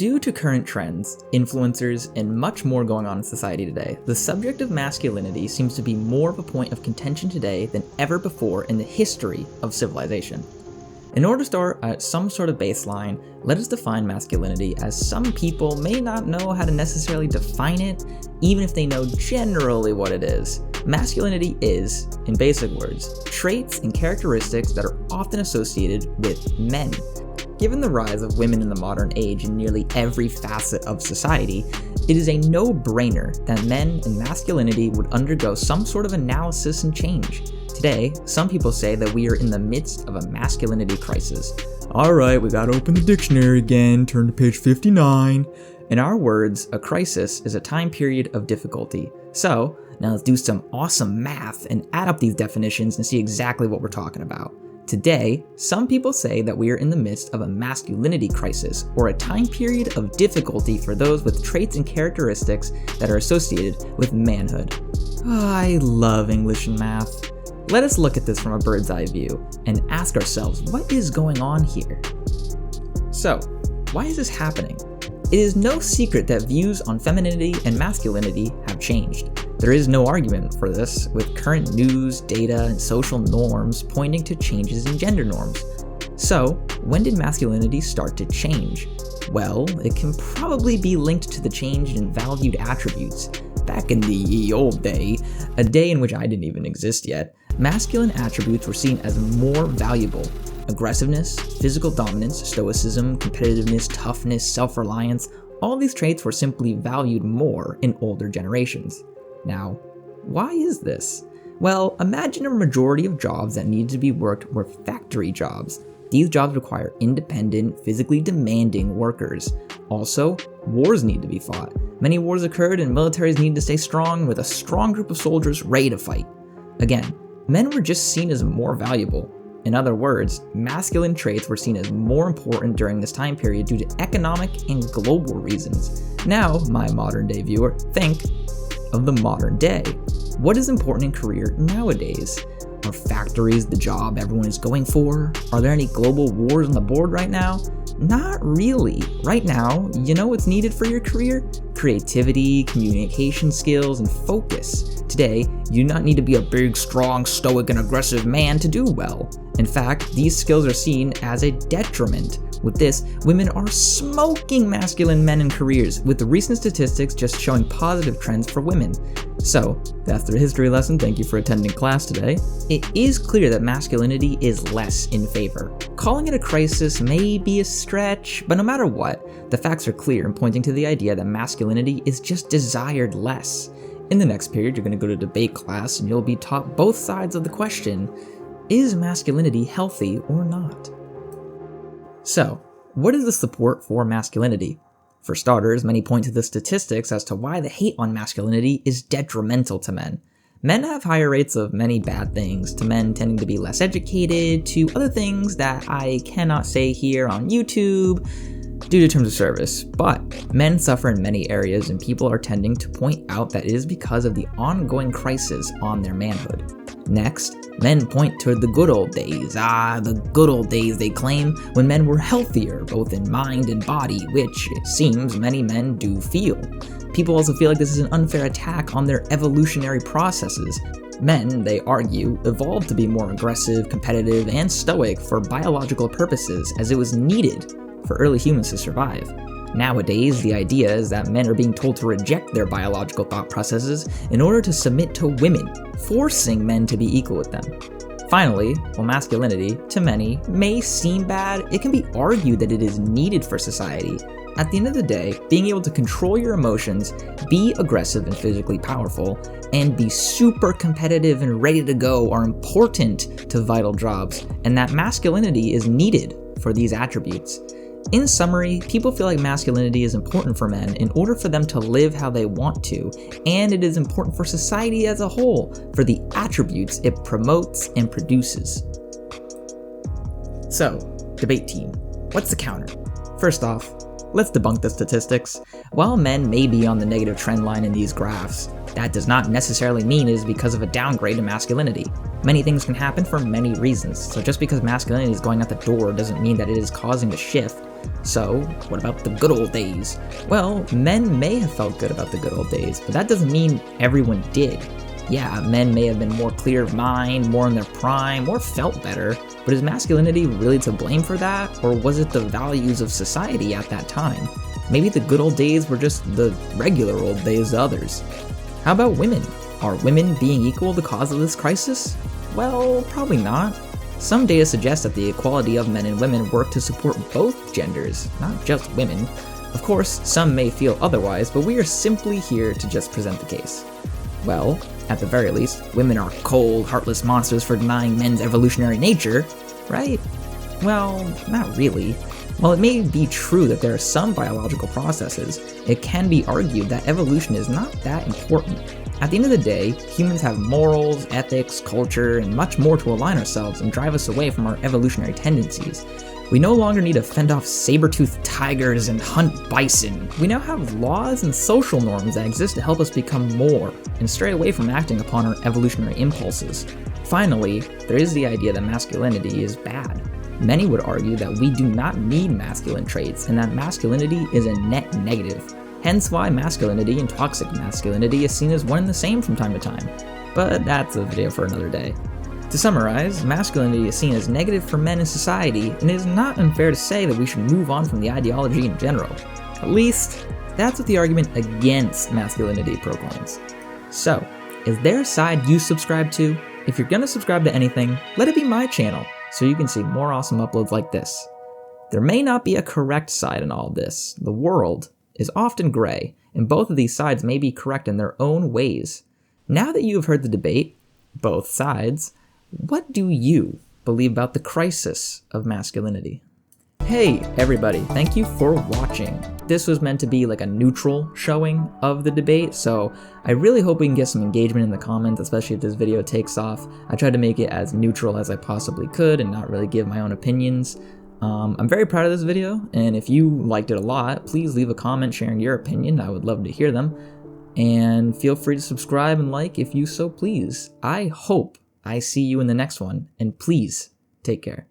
Due to current trends, influencers, and much more going on in society today, the subject of masculinity seems to be more of a point of contention today than ever before in the history of civilization. In order to start at some sort of baseline, let us define masculinity, as some people may not know how to necessarily define it, even if they know generally what it is. Masculinity is, in basic words, traits and characteristics that are often associated with men. Given the rise of women in the modern age in nearly every facet of society, it is a no-brainer that men and masculinity would undergo some sort of analysis and change. Today, some people say that we are in the midst of a masculinity crisis. Alright, we gotta open the dictionary again, turn to page 59. In our words, a crisis is a time period of difficulty. So, now let's do some awesome math and add up these definitions and see exactly what we're talking about. Today, some people say that we are in the midst of a masculinity crisis, or a time period of difficulty for those with traits and characteristics that are associated with manhood. I love English and math. Let us look at this from a bird's eye view and ask ourselves, what is going on here? So, why is this happening? It is no secret that views on femininity and masculinity have changed. There is no argument for this, with current news, data, and social norms pointing to changes in gender norms. So, when did masculinity start to change? Well, it can probably be linked to the change in valued attributes. Back in the ye old day, a day in which I didn't even exist yet, masculine attributes were seen as more valuable. Aggressiveness, physical dominance, stoicism, competitiveness, toughness, self-reliance, all these traits were simply valued more in older generations. Now, why is this? Well, imagine a majority of jobs that needed to be worked were factory jobs. These jobs require independent, physically demanding workers. Also, wars need to be fought. Many wars occurred and militaries needed to stay strong with a strong group of soldiers ready to fight. Again, men were just seen as more valuable. In other words, masculine traits were seen as more important during this time period due to economic and global reasons. Now, my modern day viewer, think of the modern day. What is important in career nowadays? Are factories the job everyone is going for? Are there any global wars on the board right now? Not really. Right now, you know what's needed for your career? Creativity, communication skills, and focus. Today, you do not need to be a big, strong, stoic, and aggressive man to do well. In fact, these skills are seen as a detriment. With this, women are smoking masculine men in careers, with the recent statistics just showing positive trends for women. So, that's the history lesson. Thank you for attending class today. It is clear that masculinity is less in favor. Calling it a crisis may be a stretch, but no matter what, the facts are clear and pointing to the idea that masculinity is just desired less. In the next period, you're going to go to debate class and you'll be taught both sides of the question, is masculinity healthy or not? So, what is the support for masculinity? For starters, many point to the statistics as to why the hate on masculinity is detrimental to men. Men have higher rates of many bad things, to men tending to be less educated, to other things that I cannot say here on YouTube due to terms of service. But men suffer in many areas, and people are tending to point out that it is because of the ongoing crisis on their manhood. Next, men point toward the good old days. The good old days, they claim, when men were healthier, both in mind and body, which, it seems, many men do feel. People also feel like this is an unfair attack on their evolutionary processes. Men, they argue, evolved to be more aggressive, competitive, and stoic for biological purposes, as it was needed for early humans to survive. Nowadays, the idea is that men are being told to reject their biological thought processes in order to submit to women, forcing men to be equal with them. Finally, while masculinity, to many, may seem bad, it can be argued that it is needed for society. At the end of the day, being able to control your emotions, be aggressive and physically powerful, and be super competitive and ready to go are important to vital jobs, and that masculinity is needed for these attributes. In summary, people feel like masculinity is important for men in order for them to live how they want to, and it is important for society as a whole for the attributes it promotes and produces. So, debate team, what's the counter? First off, let's debunk the statistics. While men may be on the negative trend line in these graphs, that does not necessarily mean it is because of a downgrade in masculinity. Many things can happen for many reasons, so just because masculinity is going out the door doesn't mean that it is causing a shift. So, what about the good old days? Well, men may have felt good about the good old days, but that doesn't mean everyone did. Yeah, men may have been more clear of mind, more in their prime, or felt better, but is masculinity really to blame for that? Or was it the values of society at that time? Maybe the good old days were just the regular old days to others. How about women? Are women being equal the cause of this crisis? Well, probably not. Some data suggest that the equality of men and women work to support both genders, not just women. Of course, some may feel otherwise, but we are simply here to just present the case. Well, at the very least, women are cold, heartless monsters for denying men's evolutionary nature, right? Well, not really. While it may be true that there are some biological processes, it can be argued that evolution is not that important. At the end of the day, humans have morals, ethics, culture, and much more to align ourselves and drive us away from our evolutionary tendencies. We no longer need to fend off saber-toothed tigers and hunt bison. We now have laws and social norms that exist to help us become more and stray away from acting upon our evolutionary impulses. Finally, there is the idea that masculinity is bad. Many would argue that we do not need masculine traits and that masculinity is a net negative. Hence why masculinity and toxic masculinity is seen as one and the same from time to time. But that's a video for another day. To summarize, masculinity is seen as negative for men in society, and it is not unfair to say that we should move on from the ideology in general. At least, that's what the argument against masculinity proclaims. So, is there a side you subscribe to? If you're gonna subscribe to anything, let it be my channel, so you can see more awesome uploads like this. There may not be a correct side in all of this. The world is often gray, and both of these sides may be correct in their own ways. Now that you have heard the debate, both sides, what do you believe about the crisis of masculinity? Hey everybody, thank you for watching. This was meant to be like a neutral showing of the debate, so I really hope we can get some engagement in the comments, especially if this video takes off. I tried to make it as neutral as I possibly could and not really give my own opinions. I'm very proud of this video, and if you liked it a lot, please leave a comment sharing your opinion. I would love to hear them. And feel free to subscribe and like if you so please. I hope I see you in the next one, and please take care.